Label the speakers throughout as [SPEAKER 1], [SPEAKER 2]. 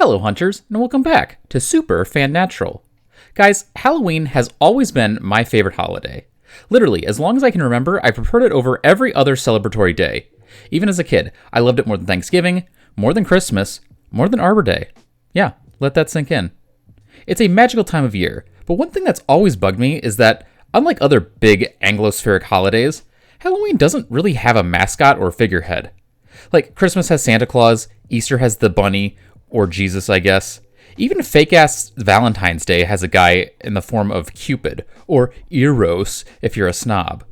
[SPEAKER 1] Hello hunters, and welcome back to Super Fan Natural. Guys, Halloween has always been my favorite holiday. Literally, as long as I can remember, I preferred it over every other celebratory day. Even as a kid, I loved it more than Thanksgiving, more than Christmas, more than Arbor Day. Yeah, let that sink in. It's a magical time of year, but one thing that's always bugged me is that, unlike other big Anglospheric holidays, Halloween doesn't really have a mascot or figurehead. Like, Christmas has Santa Claus, Easter has the bunny, or Jesus, I guess. Even fake-ass Valentine's Day has a guy in the form of Cupid, or Eros if you're a snob.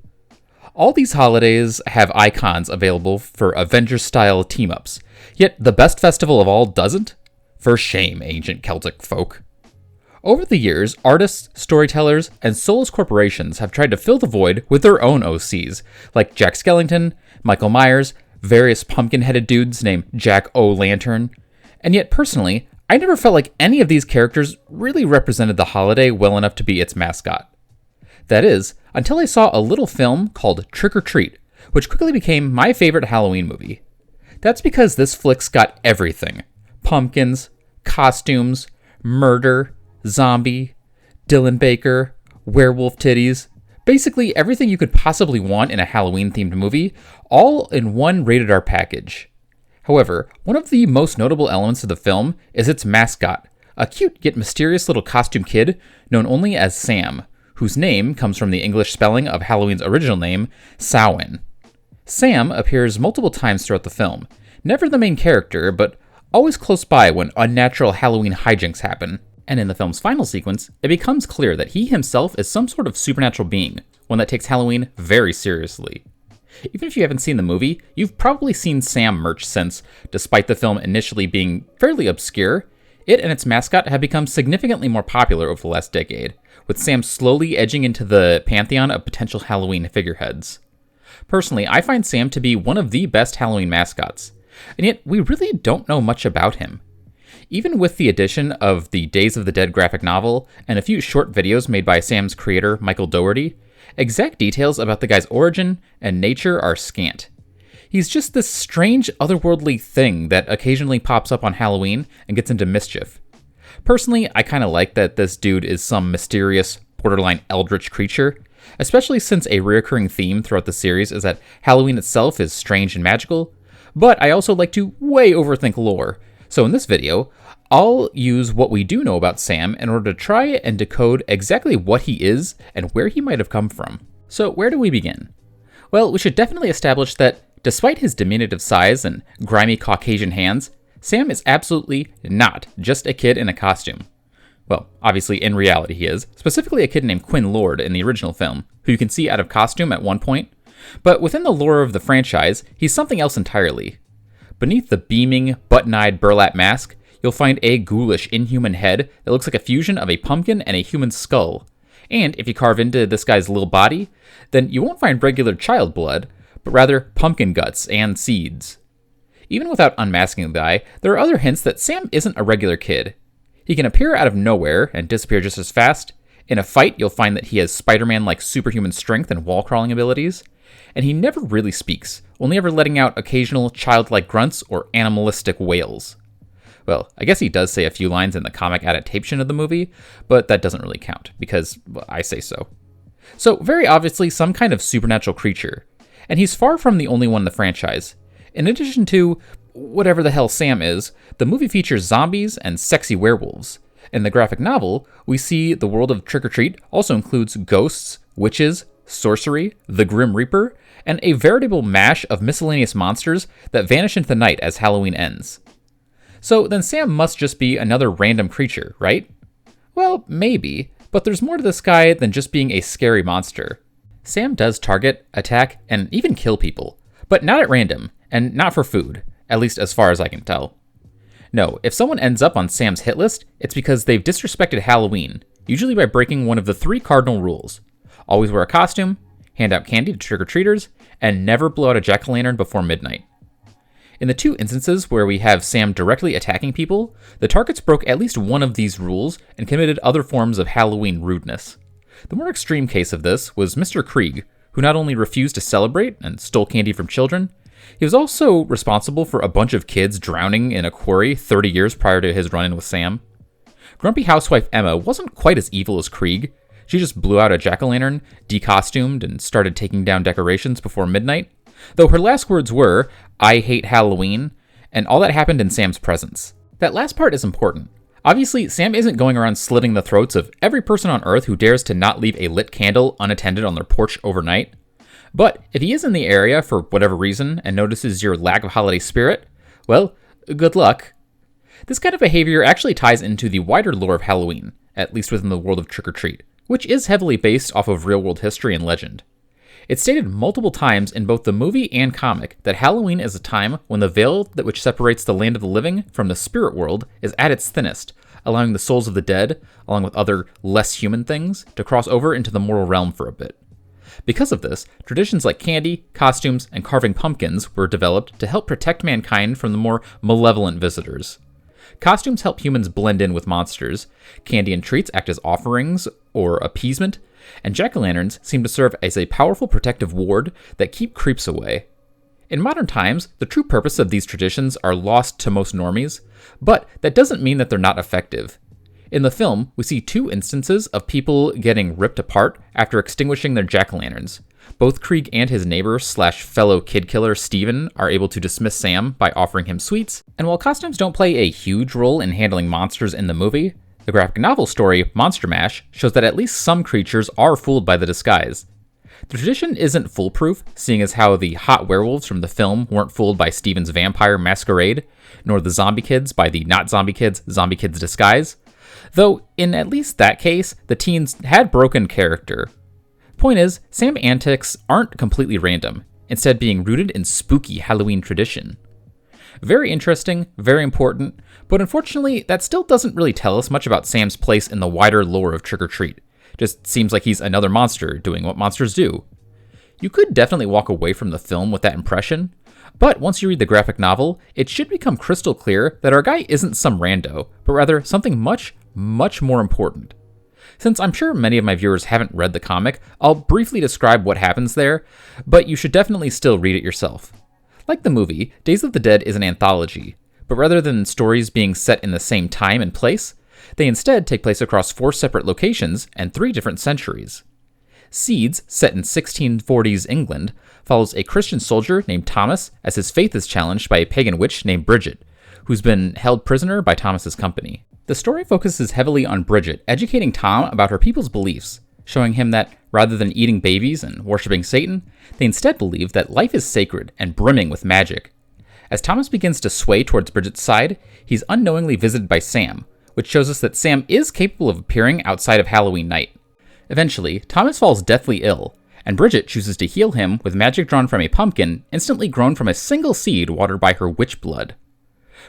[SPEAKER 1] All these holidays have icons available for Avengers-style team-ups, yet the best festival of all doesn't? For shame, ancient Celtic folk. Over the years, artists, storytellers, and soulless corporations have tried to fill the void with their own OCs, like Jack Skellington, Michael Myers, various pumpkin-headed dudes named Jack O'Lantern. And yet, personally, I never felt like any of these characters really represented the holiday well enough to be its mascot. That is, until I saw a little film called Trick or Treat, which quickly became my favorite Halloween movie. That's because this flick's got everything. Pumpkins, costumes, murder, zombie, Dylan Baker, werewolf titties, basically everything you could possibly want in a Halloween-themed movie, all in one rated R package. However, one of the most notable elements of the film is its mascot, a cute yet mysterious little costume kid known only as Sam, whose name comes from the English spelling of Halloween's original name, Samhain. Sam appears multiple times throughout the film, never the main character, but always close by when unnatural Halloween hijinks happen. And in the film's final sequence, it becomes clear that he himself is some sort of supernatural being, one that takes Halloween very seriously. Even if you haven't seen the movie, you've probably seen Sam merch since, despite the film initially being fairly obscure, it and its mascot have become significantly more popular over the last decade, with Sam slowly edging into the pantheon of potential Halloween figureheads. Personally, I find Sam to be one of the best Halloween mascots, and yet we really don't know much about him. Even with the addition of the Days of the Dead graphic novel and a few short videos made by Sam's creator, Michael Dougherty, exact details about the guy's origin and nature are scant. He's just this strange, otherworldly thing that occasionally pops up on Halloween and gets into mischief. Personally, I kinda like that this dude is some mysterious, borderline eldritch creature, especially since a recurring theme throughout the series is that Halloween itself is strange and magical, but I also like to way overthink lore. So in this video, I'll use what we do know about Sam in order to try and decode exactly what he is and where he might have come from. So where do we begin? Well, we should definitely establish that despite his diminutive size and grimy Caucasian hands, Sam is absolutely not just a kid in a costume. Well, obviously in reality he is, specifically a kid named Quinn Lord in the original film, who you can see out of costume at one point, but within the lore of the franchise, he's something else entirely. Beneath the beaming, button-eyed burlap mask, you'll find a ghoulish, inhuman head that looks like a fusion of a pumpkin and a human skull. And if you carve into this guy's little body, then you won't find regular child blood, but rather pumpkin guts and seeds. Even without unmasking the guy, there are other hints that Sam isn't a regular kid. He can appear out of nowhere and disappear just as fast. In a fight, you'll find that he has Spider-Man-like superhuman strength and wall-crawling abilities. And he never really speaks, only ever letting out occasional childlike grunts or animalistic wails. Well, I guess he does say a few lines in the comic adaptation of the movie, but that doesn't really count, because I say so. So, very obviously some kind of supernatural creature, and he's far from the only one in the franchise. In addition to whatever the hell Sam is, the movie features zombies and sexy werewolves. In the graphic novel, we see the world of Trick or Treat also includes ghosts, witches, sorcery, the Grim Reaper, and a veritable mash of miscellaneous monsters that vanish into the night as Halloween ends. So then Sam must just be another random creature, right? Well, maybe, but there's more to this guy than just being a scary monster. Sam does target, attack, and even kill people, but not at random, and not for food, at least as far as I can tell. No, if someone ends up on Sam's hit list, it's because they've disrespected Halloween, usually by breaking one of the 3 cardinal rules. Always wear a costume, hand out candy to trick-or-treaters, and never blow out a jack-o'-lantern before midnight. In the 2 instances where we have Sam directly attacking people, the targets broke at least one of these rules and committed other forms of Halloween rudeness. The more extreme case of this was Mr. Krieg, who not only refused to celebrate and stole candy from children, He was also responsible for a bunch of kids drowning in a quarry 30 years prior to his run-in with Sam. Grumpy housewife Emma wasn't quite as evil as Krieg. She just blew out a jack-o'-lantern, decostumed, and started taking down decorations before midnight. Though her last words were, "I hate Halloween," and all that happened in Sam's presence. That last part is important. Obviously, Sam isn't going around slitting the throats of every person on Earth who dares to not leave a lit candle unattended on their porch overnight. But if he is in the area for whatever reason and notices your lack of holiday spirit, well, good luck. This kind of behavior actually ties into the wider lore of Halloween, at least within the world of trick-or-treat, which is heavily based off of real-world history and legend. It's stated multiple times in both the movie and comic that Halloween is a time when the veil which separates the land of the living from the spirit world is at its thinnest, allowing the souls of the dead, along with other less human things, to cross over into the mortal realm for a bit. Because of this, traditions like candy, costumes, and carving pumpkins were developed to help protect mankind from the more malevolent visitors. Costumes help humans blend in with monsters, candy and treats act as offerings or appeasement, and jack-o'-lanterns seem to serve as a powerful protective ward that keep creeps away. In modern times, the true purpose of these traditions are lost to most normies, but that doesn't mean that they're not effective. In the film, we see two instances of people getting ripped apart after extinguishing their jack-o'-lanterns. Both Krieg and his neighbor/fellow kid killer Steven are able to dismiss Sam by offering him sweets, and while costumes don't play a huge role in handling monsters in the movie, the graphic novel story, Monster Mash, shows that at least some creatures are fooled by the disguise. The tradition isn't foolproof, seeing as how the hot werewolves from the film weren't fooled by Steven's vampire masquerade, nor the zombie kids by the not zombie kids' disguise. Though, in at least that case, the teens had broken character. Point is, Sam antics aren't completely random, instead being rooted in spooky Halloween tradition. Very interesting, very important, but unfortunately, that still doesn't really tell us much about Sam's place in the wider lore of trick-or-treat. Just seems like he's another monster doing what monsters do. You could definitely walk away from the film with that impression, but once you read the graphic novel, it should become crystal clear that our guy isn't some rando, but rather something much, much more important. Since I'm sure many of my viewers haven't read the comic, I'll briefly describe what happens there, but you should definitely still read it yourself. Like the movie, Days of the Dead is an anthology, but rather than stories being set in the same time and place, they instead take place across 4 separate locations and 3 different centuries. Seeds, set in 1640s England, follows a Christian soldier named Thomas as his faith is challenged by a pagan witch named Bridget, who's been held prisoner by Thomas's company. The story focuses heavily on Bridget educating Tom about her people's beliefs, showing him that rather than eating babies and worshipping Satan, they instead believe that life is sacred and brimming with magic. As Thomas begins to sway towards Bridget's side, he's unknowingly visited by Sam, which shows us that Sam is capable of appearing outside of Halloween night. Eventually, Thomas falls deathly ill, and Bridget chooses to heal him with magic drawn from a pumpkin instantly grown from a single seed watered by her witch blood.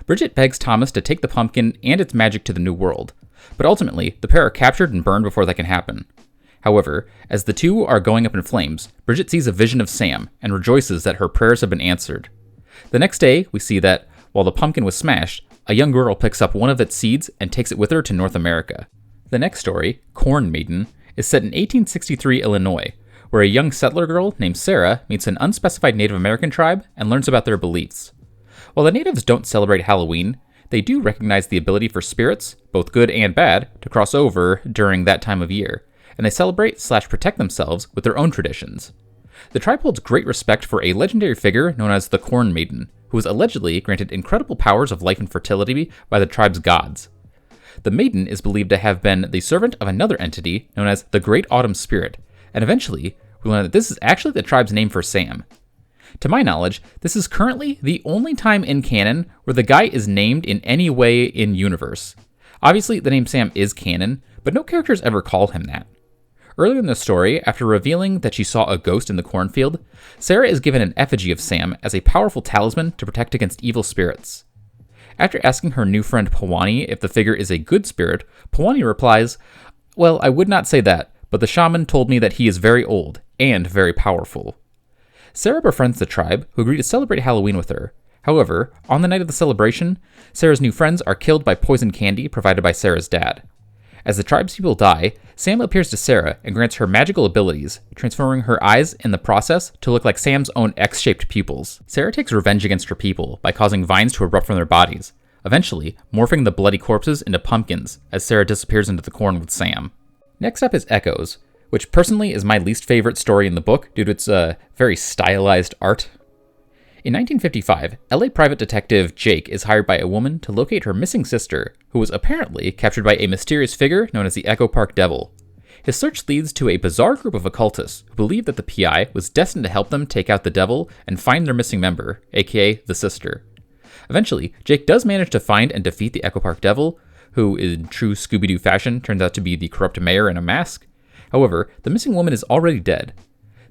[SPEAKER 1] Bridget begs Thomas to take the pumpkin and its magic to the New World, but ultimately, the pair are captured and burned before that can happen. However, as the two are going up in flames, Bridget sees a vision of Sam and rejoices that her prayers have been answered. The next day, we see that, while the pumpkin was smashed, a young girl picks up one of its seeds and takes it with her to North America. The next story, Corn Maiden, is set in 1863 Illinois, where a young settler girl named Sarah meets an unspecified Native American tribe and learns about their beliefs. While the natives don't celebrate Halloween, they do recognize the ability for spirits, both good and bad, to cross over during that time of year, and they celebrate/protect themselves with their own traditions. The tribe holds great respect for a legendary figure known as the Corn Maiden, who was allegedly granted incredible powers of life and fertility by the tribe's gods. The maiden is believed to have been the servant of another entity known as the Great Autumn Spirit, and eventually, we learn that this is actually the tribe's name for Sam. To my knowledge, this is currently the only time in canon where the guy is named in any way in universe. Obviously, the name Sam is canon, but no characters ever call him that. Earlier in the story, after revealing that she saw a ghost in the cornfield, Sarah is given an effigy of Sam as a powerful talisman to protect against evil spirits. After asking her new friend Pawani if the figure is a good spirit, Pawani replies, "Well, I would not say that, but the shaman told me that he is very old and very powerful." Sarah befriends the tribe, who agree to celebrate Halloween with her. However, on the night of the celebration, Sarah's new friends are killed by poison candy provided by Sarah's dad. As the tribespeople die, Sam appears to Sarah and grants her magical abilities, transforming her eyes in the process to look like Sam's own X-shaped pupils. Sarah takes revenge against her people by causing vines to erupt from their bodies, eventually morphing the bloody corpses into pumpkins as Sarah disappears into the corn with Sam. Next up is Echoes, which personally is my least favorite story in the book due to its very stylized art. In 1955, LA private detective Jake is hired by a woman to locate her missing sister, who was apparently captured by a mysterious figure known as the Echo Park Devil. His search leads to a bizarre group of occultists who believe that the PI was destined to help them take out the devil and find their missing member, aka the sister. Eventually, Jake does manage to find and defeat the Echo Park Devil, who in true Scooby-Doo fashion turns out to be the corrupt mayor in a mask. However, the missing woman is already dead.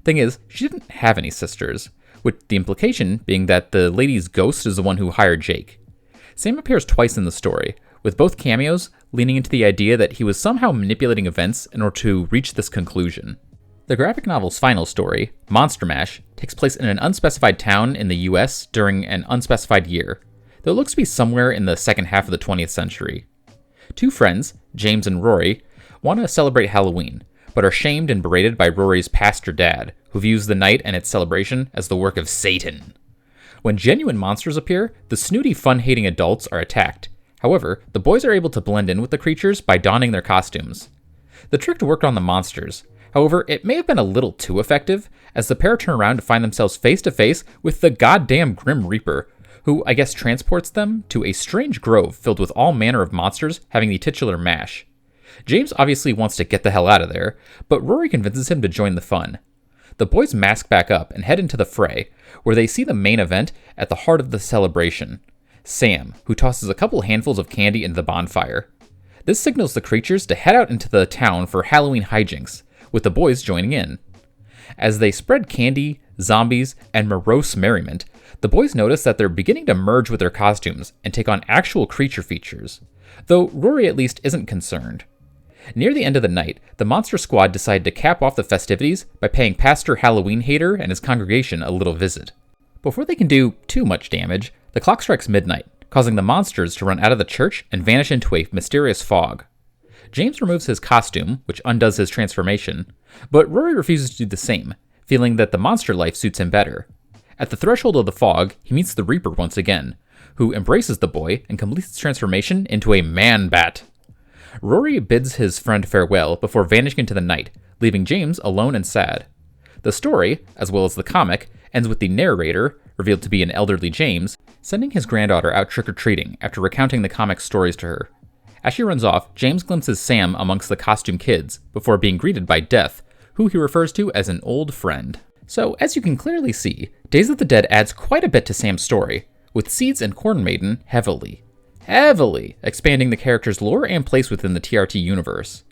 [SPEAKER 1] Thing is, she didn't have any sisters, with the implication being that the lady's ghost is the one who hired Jake. Sam appears twice in the story, with both cameos leaning into the idea that he was somehow manipulating events in order to reach this conclusion. The graphic novel's final story, Monster Mash, takes place in an unspecified town in the US during an unspecified year, though it looks to be somewhere in the second half of the 20th century. Two friends, James and Rory, want to celebrate Halloween, but are shamed and berated by Rory's pastor dad, who views the night and its celebration as the work of Satan. When genuine monsters appear, the snooty, fun-hating adults are attacked. However, the boys are able to blend in with the creatures by donning their costumes. The trick worked on the monsters. However, it may have been a little too effective, as the pair turn around to find themselves face-to-face with the goddamn Grim Reaper, who I guess transports them to a strange grove filled with all manner of monsters having the titular mash. James obviously wants to get the hell out of there, but Rory convinces him to join the fun. The boys mask back up and head into the fray, where they see the main event at the heart of the celebration, Sam, who tosses a couple handfuls of candy into the bonfire. This signals the creatures to head out into the town for Halloween hijinks, with the boys joining in. As they spread candy, zombies, and morose merriment, the boys notice that they're beginning to merge with their costumes and take on actual creature features, though Rory at least isn't concerned. Near the end of the night, the Monster Squad decide to cap off the festivities by paying Pastor Halloween Hater and his congregation a little visit. Before they can do too much damage, the clock strikes midnight, causing the monsters to run out of the church and vanish into a mysterious fog. James removes his costume, which undoes his transformation, but Rory refuses to do the same, feeling that the monster life suits him better. At the threshold of the fog, he meets the Reaper once again, who embraces the boy and completes his transformation into a man-bat. Rory bids his friend farewell before vanishing into the night, leaving James alone and sad. The story, as well as the comic, ends with the narrator, revealed to be an elderly James, sending his granddaughter out trick-or-treating after recounting the comic's stories to her. As she runs off, James glimpses Sam amongst the costume kids, before being greeted by Death, who he refers to as an old friend. So, as you can clearly see, Days of the Dead adds quite a bit to Sam's story, with Seeds and Corn Maiden heavily expanding the character's lore and place within the TRT universe.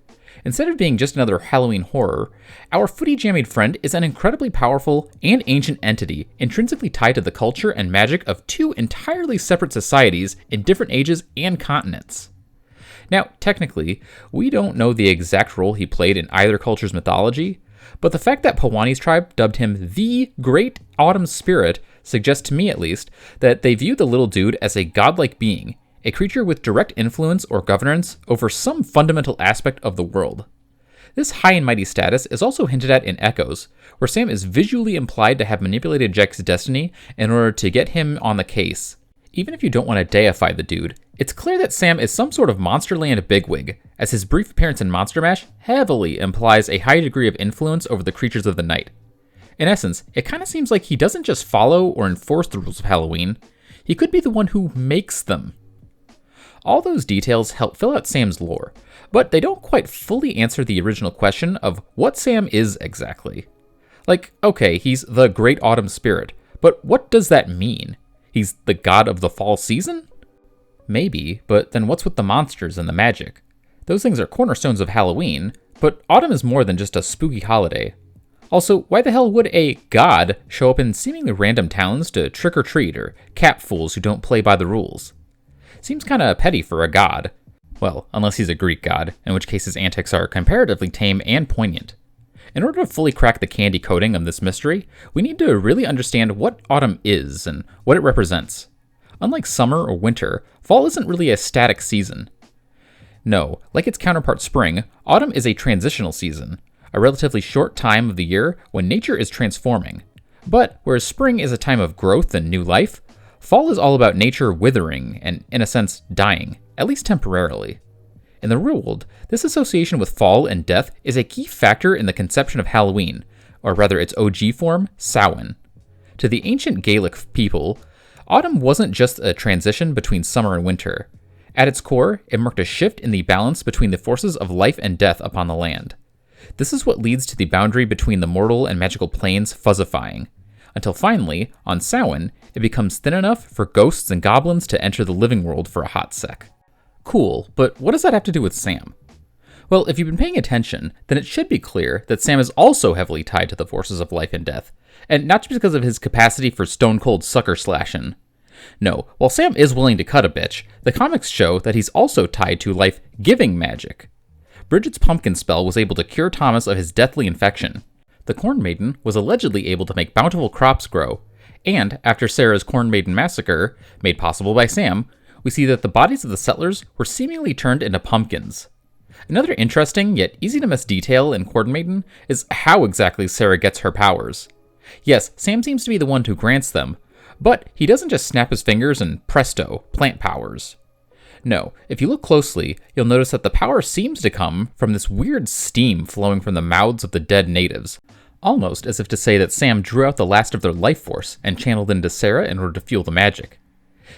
[SPEAKER 1] Instead of being just another Halloween horror, our footy-jammied friend is an incredibly powerful and ancient entity intrinsically tied to the culture and magic of two entirely separate societies in different ages and continents. Now, technically, we don't know the exact role he played in either culture's mythology, but the fact that Pawani's tribe dubbed him the Great Autumn Spirit suggests to me at least that they view the little dude as a godlike being, a creature with direct influence or governance over some fundamental aspect of the world. This high and mighty status is also hinted at in Echoes, where Sam is visually implied to have manipulated Jake's destiny in order to get him on the case. Even if you don't want to deify the dude, it's clear that Sam is some sort of Monsterland bigwig, as his brief appearance in Monster Mash heavily implies a high degree of influence over the creatures of the night. In essence, it kind of seems like he doesn't just follow or enforce the rules of Halloween, he could be the one who makes them. All those details help fill out Sam's lore, but they don't quite fully answer the original question of what Sam is exactly. Like, okay, he's the Great Autumn Spirit, but what does that mean? He's the god of the fall season? Maybe, but then what's with the monsters and the magic? Those things are cornerstones of Halloween, but autumn is more than just a spooky holiday. Also, why the hell would a god show up in seemingly random towns to trick or treat or cap fools who don't play by the rules? Seems kinda petty for a god. Well, unless he's a Greek god, in which case his antics are comparatively tame and poignant. In order to fully crack the candy coating of this mystery, we need to really understand what autumn is and what it represents. Unlike summer or winter, fall isn't really a static season. No, like its counterpart spring, autumn is a transitional season, a relatively short time of the year when nature is transforming. But whereas spring is a time of growth and new life, fall is all about nature withering and, in a sense, dying, at least temporarily. In the real world, this association with fall and death is a key factor in the conception of Halloween, or rather its OG form, Samhain. To the ancient Gaelic people, autumn wasn't just a transition between summer and winter. At its core, it marked a shift in the balance between the forces of life and death upon the land. This is what leads to the boundary between the mortal and magical planes fuzzifying, until finally, on Samhain, it becomes thin enough for ghosts and goblins to enter the living world for a hot sec. Cool, but what does that have to do with Sam? Well, if you've been paying attention, then it should be clear that Sam is also heavily tied to the forces of life and death, and not just because of his capacity for stone-cold sucker slashing. No, while Sam is willing to cut a bitch, the comics show that he's also tied to life-giving magic. Bridget's pumpkin spell was able to cure Thomas of his deathly infection. The Corn Maiden was allegedly able to make bountiful crops grow, and after Sarah's Corn Maiden massacre, made possible by Sam, we see that the bodies of the settlers were seemingly turned into pumpkins. Another interesting yet easy to miss detail in Corn Maiden is how exactly Sarah gets her powers. Yes, Sam seems to be the one who grants them, but he doesn't just snap his fingers and presto, plant powers. No, if you look closely, you'll notice that the power seems to come from this weird steam flowing from the mouths of the dead natives, almost as if to say that Sam drew out the last of their life force and channeled into Sarah in order to fuel the magic.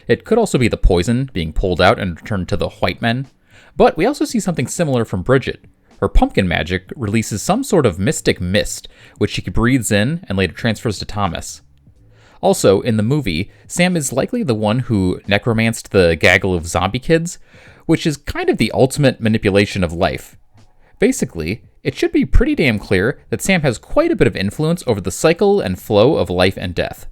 [SPEAKER 1] It could also be the poison being pulled out and returned to the white men, but we also see something similar from Bridget. Her pumpkin magic releases some sort of mystic mist, which she breathes in and later transfers to Thomas. Also, in the movie, Sam is likely the one who necromanced the gaggle of zombie kids, which is kind of the ultimate manipulation of life. Basically, it should be pretty damn clear that Sam has quite a bit of influence over the cycle and flow of life and death.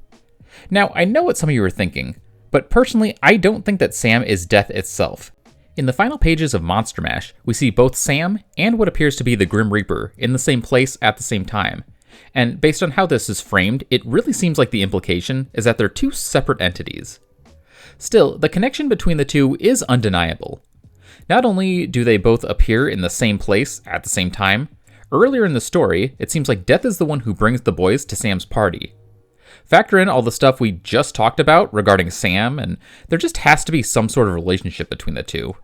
[SPEAKER 1] Now, I know what some of you are thinking, but personally, I don't think that Sam is death itself. In the final pages of Monster Mash, we see both Sam and what appears to be the Grim Reaper in the same place at the same time. And based on how this is framed, it really seems like the implication is that they're two separate entities. Still, the connection between the two is undeniable. Not only do they both appear in the same place at the same time, earlier in the story, it seems like Death is the one who brings the boys to Sam's party. Factor in all the stuff we just talked about regarding Sam, and there just has to be some sort of relationship between the two.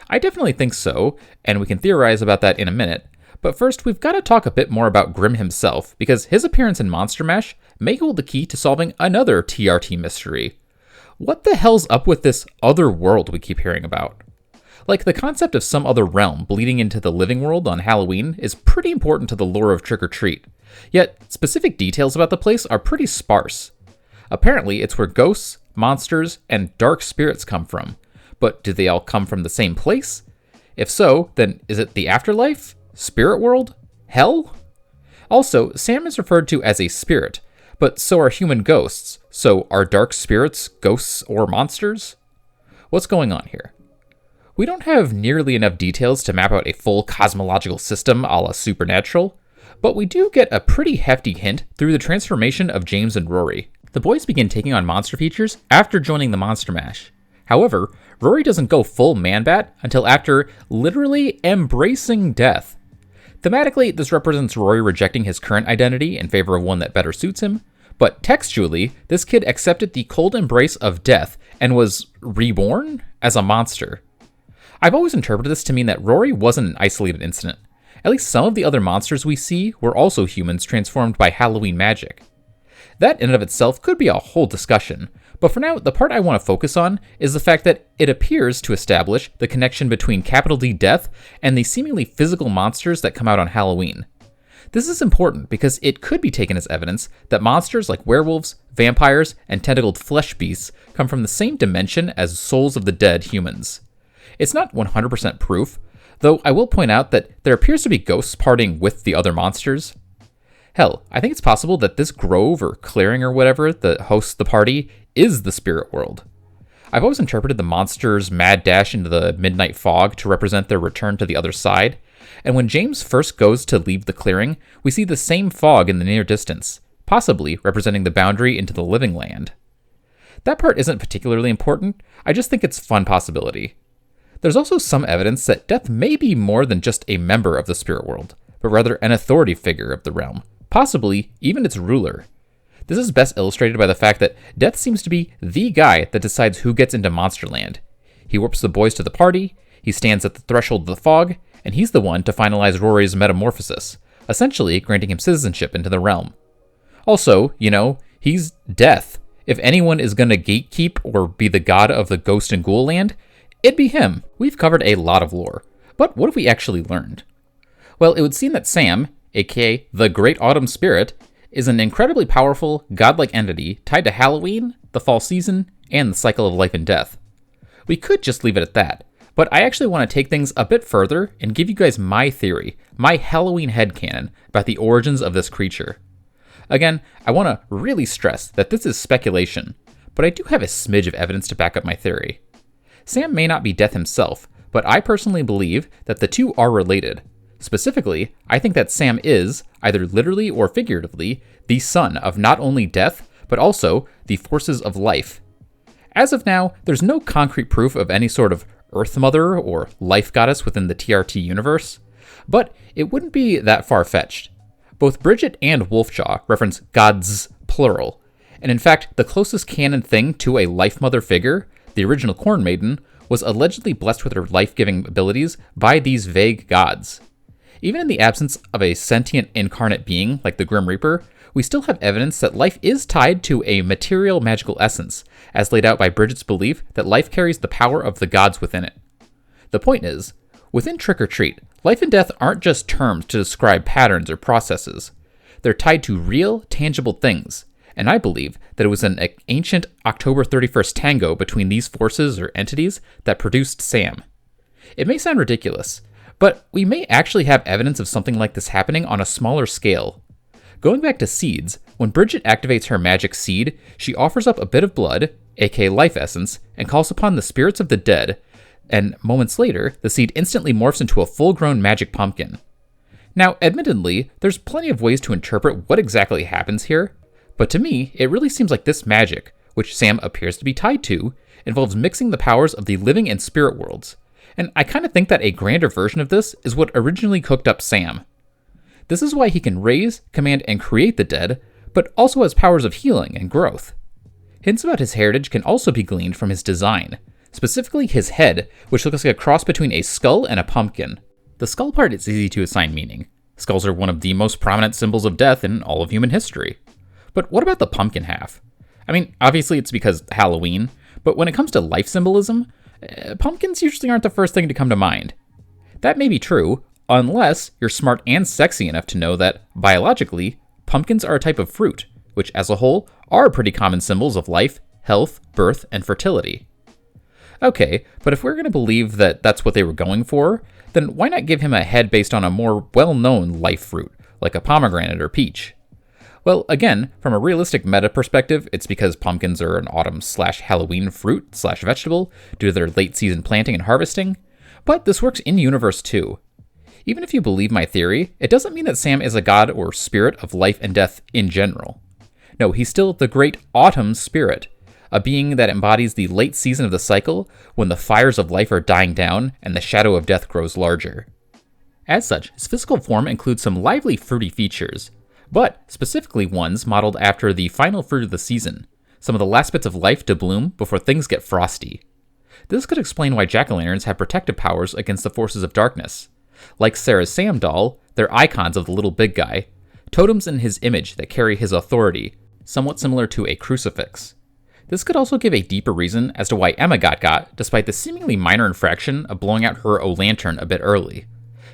[SPEAKER 1] I definitely think so, and we can theorize about that in a minute, but first we've got to talk a bit more about Grimm himself, because his appearance in Monster Mash may hold the key to solving another TRT mystery. What the hell's up with this other world we keep hearing about? Like, the concept of some other realm bleeding into the living world on Halloween is pretty important to the lore of Trick or Treat, yet specific details about the place are pretty sparse. Apparently, it's where ghosts, monsters, and dark spirits come from, but do they all come from the same place? If so, then is it the afterlife? Spirit world? Hell? Also, Sam is referred to as a spirit, but so are human ghosts, so are dark spirits ghosts or monsters? What's going on here? We don't have nearly enough details to map out a full cosmological system a la Supernatural, but we do get a pretty hefty hint through the transformation of James and Rory. The boys begin taking on monster features after joining the Monster Mash. However, Rory doesn't go full man-bat until after literally embracing death. Thematically, this represents Rory rejecting his current identity in favor of one that better suits him, but textually, this kid accepted the cold embrace of death and was reborn as a monster. I've always interpreted this to mean that Rory wasn't an isolated incident. At least some of the other monsters we see were also humans transformed by Halloween magic. That in and of itself could be a whole discussion, but for now, the part I want to focus on is the fact that it appears to establish the connection between capital D death and the seemingly physical monsters that come out on Halloween. This is important because it could be taken as evidence that monsters like werewolves, vampires, and tentacled flesh beasts come from the same dimension as souls of the dead humans. It's not 100% proof, though I will point out that there appears to be ghosts partying with the other monsters. Hell, I think it's possible that this grove or clearing or whatever that hosts the party is the spirit world. I've always interpreted the monsters' mad dash into the midnight fog to represent their return to the other side, and when James first goes to leave the clearing, we see the same fog in the near distance, possibly representing the boundary into the living land. That part isn't particularly important, I just think it's a fun possibility. There's also some evidence that Death may be more than just a member of the spirit world, but rather an authority figure of the realm, possibly even its ruler. This is best illustrated by the fact that Death seems to be the guy that decides who gets into Monsterland. He warps the boys to the party, he stands at the threshold of the fog, and he's the one to finalize Rory's metamorphosis, essentially granting him citizenship into the realm. Also, he's Death. If anyone is gonna gatekeep or be the god of the ghost and ghoul land, it'd be him. We've covered a lot of lore, but what have we actually learned? Well, it would seem that Sam, aka the Great Autumn Spirit, is an incredibly powerful, godlike entity tied to Halloween, the fall season, and the cycle of life and death. We could just leave it at that, but I actually want to take things a bit further and give you guys my theory, my Halloween headcanon about the origins of this creature. Again, I want to really stress that this is speculation, but I do have a smidge of evidence to back up my theory. Sam may not be Death himself, but I personally believe that the two are related. Specifically, I think that Sam is, either literally or figuratively, the son of not only Death, but also the forces of life. As of now, there's no concrete proof of any sort of Earth Mother or life goddess within the TRT universe, but it wouldn't be that far-fetched. Both Bridget and Wolfjaw reference gods, plural, and in fact, the closest canon thing to a Life Mother figure, the original Corn Maiden, was allegedly blessed with her life-giving abilities by these vague gods. Even in the absence of a sentient incarnate being like the Grim Reaper, we still have evidence that life is tied to a material magical essence, as laid out by Bridget's belief that life carries the power of the gods within it. The point is, within Trick or Treat, life and death aren't just terms to describe patterns or processes. They're tied to real, tangible things, and I believe that it was an ancient October 31st tango between these forces or entities that produced Sam. It may sound ridiculous, but we may actually have evidence of something like this happening on a smaller scale. Going back to seeds, when Bridget activates her magic seed, she offers up a bit of blood, aka life essence, and calls upon the spirits of the dead, and moments later, the seed instantly morphs into a full-grown magic pumpkin. Now, admittedly, there's plenty of ways to interpret what exactly happens here, but to me, it really seems like this magic, which Sam appears to be tied to, involves mixing the powers of the living and spirit worlds. And I kind of think that a grander version of this is what originally cooked up Sam. This is why he can raise, command, and create the dead, but also has powers of healing and growth. Hints about his heritage can also be gleaned from his design, specifically his head, which looks like a cross between a skull and a pumpkin. The skull part is easy to assign meaning. Skulls are one of the most prominent symbols of death in all of human history. But what about the pumpkin half? I mean, obviously it's because Halloween, but when it comes to life symbolism, pumpkins usually aren't the first thing to come to mind. That may be true, unless you're smart and sexy enough to know that, biologically, pumpkins are a type of fruit, which as a whole are pretty common symbols of life, health, birth, and fertility. Okay, but if we're going to believe that that's what they were going for, then why not give him a head based on a more well-known life fruit, like a pomegranate or peach? Well, again, from a realistic meta perspective, it's because pumpkins are an autumn/Halloween fruit/vegetable due to their late season planting and harvesting, but this works in universe too. Even if you believe my theory, it doesn't mean that Sam is a god or spirit of life and death in general. No, he's still the Great Autumn Spirit, a being that embodies the late season of the cycle when the fires of life are dying down and the shadow of death grows larger. As such, his physical form includes some lively fruity features, but specifically ones modeled after the final fruit of the season, some of the last bits of life to bloom before things get frosty. This could explain why jack-o'-lanterns have protective powers against the forces of darkness. Like Sarah's Sam doll, they're icons of the little big guy, totems in his image that carry his authority, somewhat similar to a crucifix. This could also give a deeper reason as to why Emma got, despite the seemingly minor infraction of blowing out her O-lantern a bit early.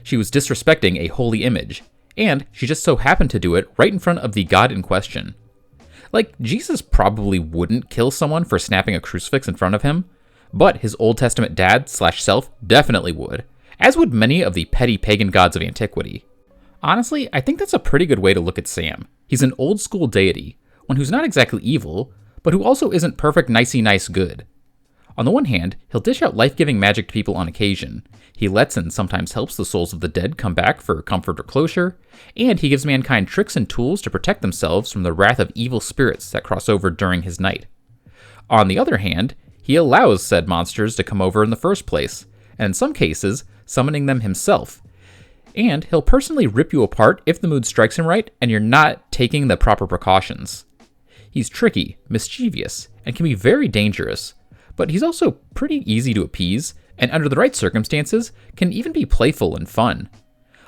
[SPEAKER 1] She was disrespecting a holy image, and she just so happened to do it right in front of the god in question. Like, Jesus probably wouldn't kill someone for snapping a crucifix in front of him, but his Old Testament dad/self definitely would, as would many of the petty pagan gods of antiquity. Honestly, I think that's a pretty good way to look at Sam. He's an old school deity, one who's not exactly evil, but who also isn't perfect nicey nice good. On the one hand, he'll dish out life-giving magic to people on occasion. He lets and sometimes helps the souls of the dead come back for comfort or closure, and he gives mankind tricks and tools to protect themselves from the wrath of evil spirits that cross over during his night. On the other hand, he allows said monsters to come over in the first place, and in some cases, summoning them himself. And he'll personally rip you apart if the mood strikes him right and you're not taking the proper precautions. He's tricky, mischievous, and can be very dangerous, but he's also pretty easy to appease, and under the right circumstances, can even be playful and fun.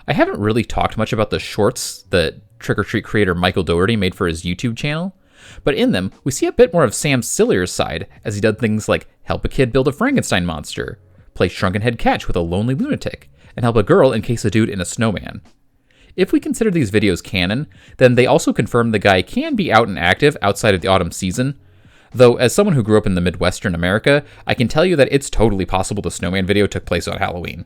[SPEAKER 1] I haven't really talked much about the shorts that Trick or Treat creator Michael Dougherty made for his YouTube channel, but in them, we see a bit more of Sam's sillier side, as he does things like help a kid build a Frankenstein monster, play shrunken head catch with a lonely lunatic, and help a girl encase a dude in a snowman. If we consider these videos canon, then they also confirm the guy can be out and active outside of the autumn season, though as someone who grew up in the Midwestern America, I can tell you that it's totally possible the snowman video took place on Halloween.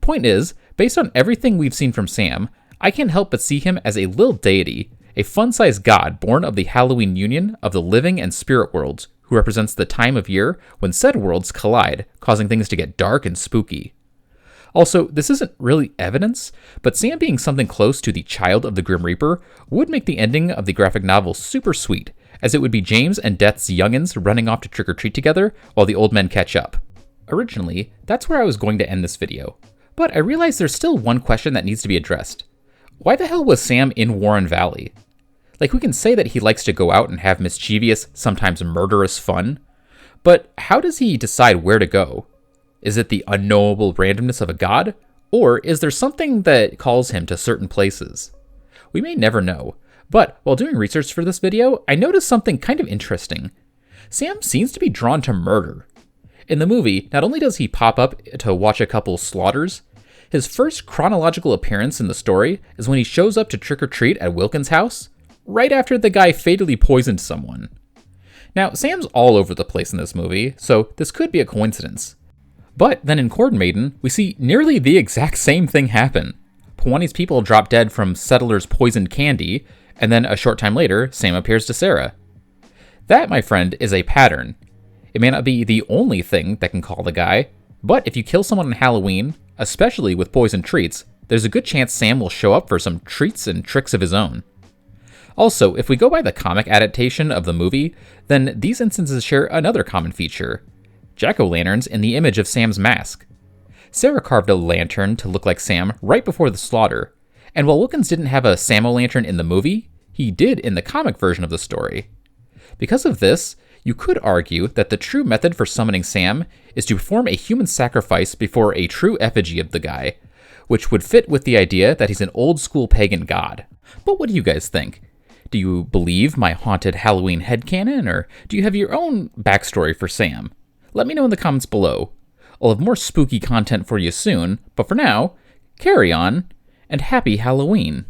[SPEAKER 1] Point is, based on everything we've seen from Sam, I can't help but see him as a little deity, a fun-sized god born of the Halloween union of the living and spirit worlds, who represents the time of year when said worlds collide, causing things to get dark and spooky. Also, this isn't really evidence, but Sam being something close to the child of the Grim Reaper would make the ending of the graphic novel super sweet, as it would be James and Death's youngins running off to trick or treat together while the old men catch up. Originally, that's where I was going to end this video, but I realized there's still one question that needs to be addressed. Why the hell was Sam in Warren Valley? Like, we can say that he likes to go out and have mischievous, sometimes murderous fun, but how does he decide where to go? Is it the unknowable randomness of a god, or is there something that calls him to certain places? We may never know, but while doing research for this video, I noticed something kind of interesting. Sam seems to be drawn to murder. In the movie, not only does he pop up to watch a couple slaughters, his first chronological appearance in the story is when he shows up to trick or treat at Wilkins' house, right after the guy fatally poisoned someone. Now, Sam's all over the place in this movie, so this could be a coincidence. But then in Corn Maiden, we see nearly the exact same thing happen. Pawani's people drop dead from settlers' poisoned candy, and then a short time later, Sam appears to Sarah. That, my friend, is a pattern. It may not be the only thing that can call the guy, but if you kill someone on Halloween, especially with poisoned treats, there's a good chance Sam will show up for some treats and tricks of his own. Also, if we go by the comic adaptation of the movie, then these instances share another common feature: jack-o'-lanterns in the image of Sam's mask. Sarah carved a lantern to look like Sam right before the slaughter, and while Wilkins didn't have a Sam-o'-lantern in the movie, he did in the comic version of the story. Because of this, you could argue that the true method for summoning Sam is to perform a human sacrifice before a true effigy of the guy, which would fit with the idea that he's an old-school pagan god. But what do you guys think? Do you believe my haunted Halloween headcanon, or do you have your own backstory for Sam? Let me know in the comments below. I'll have more spooky content for you soon, but for now, carry on, and happy Halloween.